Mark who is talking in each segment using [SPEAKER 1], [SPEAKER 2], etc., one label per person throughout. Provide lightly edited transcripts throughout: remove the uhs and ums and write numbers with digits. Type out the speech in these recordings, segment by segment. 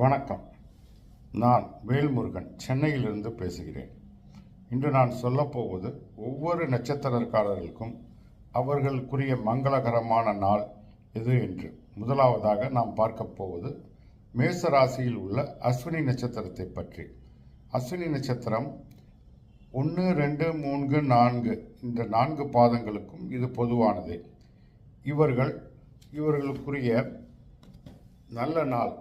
[SPEAKER 1] வணக்கம். நான் வேல்முருகன், சென்னையிலிருந்து பேசுகிறேன். இன்று நான் சொல்லப்போவது ஒவ்வொரு நட்சத்திரக்காரர்களுக்கும் அவர்களுக்குரிய மங்களகரமான நாள் எது என்று. முதலாவதாக நாம் பார்க்க போவது மேச ராசியில் உள்ள அஸ்வினி நட்சத்திரத்தை பற்றி. அஸ்வினி நட்சத்திரம் 1, 2, 3, 4 இந்த 4 பாதங்களுக்கும் இது பொதுவானது. இவர்களுக்குரிய நல்ல நாள்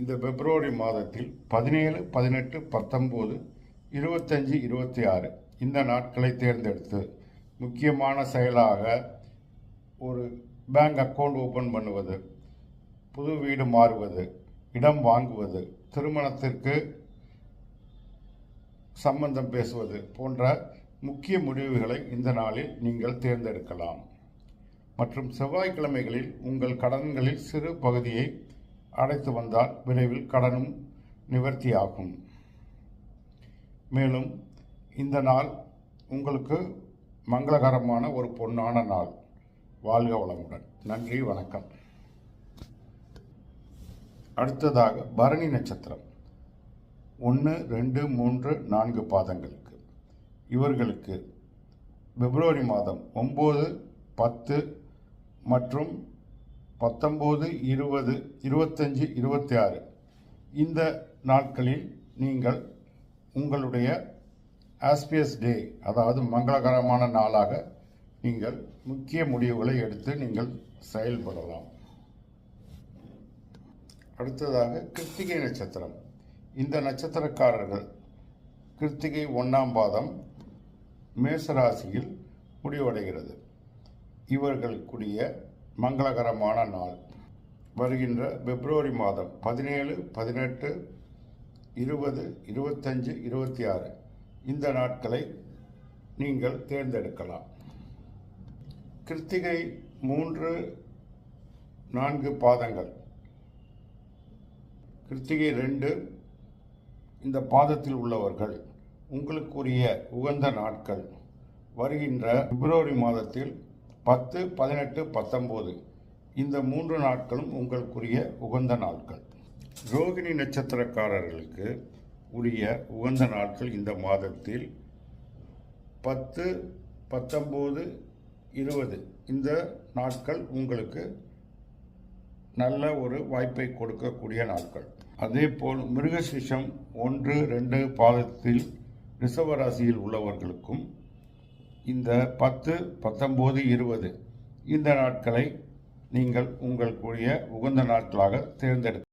[SPEAKER 1] இந்த பிப்ரவரி மாதத்தில் 17, 18, 19, 25, 26 இந்த நாட்களை தேர்ந்தெடுத்து முக்கியமான செயலாக ஒரு பேங்க் அக்கவுண்ட் ஓப்பன் பண்ணுவது, புது வீடு மாறுவது, இடம் வாங்குவது, திருமணத்திற்கு சம்பந்தம் பேசுவது போன்ற முக்கிய முடிவுகளை இந்த நாளில் நீங்கள் தேர்ந்தெடுக்கலாம். மற்றும் செவ்வாய்க்கிழமைகளில் உங்கள் கடன்களில் சிறு பகுதியை அடைத்து வந்தால் விரைவில் கடனும் நிவர்த்தியாகும். மேலும் இந்த நாள் உங்களுக்கு மங்களகரமான ஒரு பொன்னான நாள். வாழ்க வளமுடன். நன்றி, வணக்கம். அடுத்ததாக பரணி நட்சத்திரம் 1, 2, 3, 4 பாதங்களுக்கு. இவர்களுக்கு பிப்ரவரி மாதம் 9, 10 மற்றும் 19, 20, 25, 26 இந்த நாட்களில் நீங்கள் உங்களுடைய ஆஸ்பியஸ் டே, அதாவது மங்களகரமான நாளாக நீங்கள் முக்கிய முடிவுகளை எடுத்து நீங்கள் செயல்படலாம். அடுத்ததாக கிருத்திகை நட்சத்திரம். இந்த நட்சத்திரக்காரர்கள் கிருத்திகை 1ஆம் பாதம் மேசராசியில் முடிவடைகிறது. இவர்களுக்குரிய மங்களகரமான நாள் வருகின்ற பிப்ரவரி மாதம் 17, 18, 20, 25, 26 இந்த நாட்களை நீங்கள் தேர்ந்தெடுக்கலாம். கிருத்திகை 3, 4 பாதங்கள், கிருத்திகை 2 இந்த பாதத்தில் உள்ளவர்கள் உங்களுக்குரிய உகந்த நாட்கள் வருகின்ற பிப்ரவரி மாதத்தில் 10, 18, 19 இந்த 3 நாட்களும் உங்களுக்குரிய உகந்த நாட்கள். ரோகிணி நட்சத்திரக்காரர்களுக்கு உரிய உகந்த நாட்கள் இந்த மாதத்தில் 10, 19, 20 இந்த நாட்கள் உங்களுக்கு நல்ல ஒரு வாய்ப்பை கொடுக்கக்கூடிய நாட்கள். அதேபோல் மிருகசீரிஷம் 1, 2 பாதத்தில் ரிஷபராசியில் உள்ளவர்களுக்கும் இந்த 10, 19, 20 இந்த நாட்களை நீங்கள் உங்களுக்குரிய உகந்த நாட்களாக தேர்ந்தெடுக்க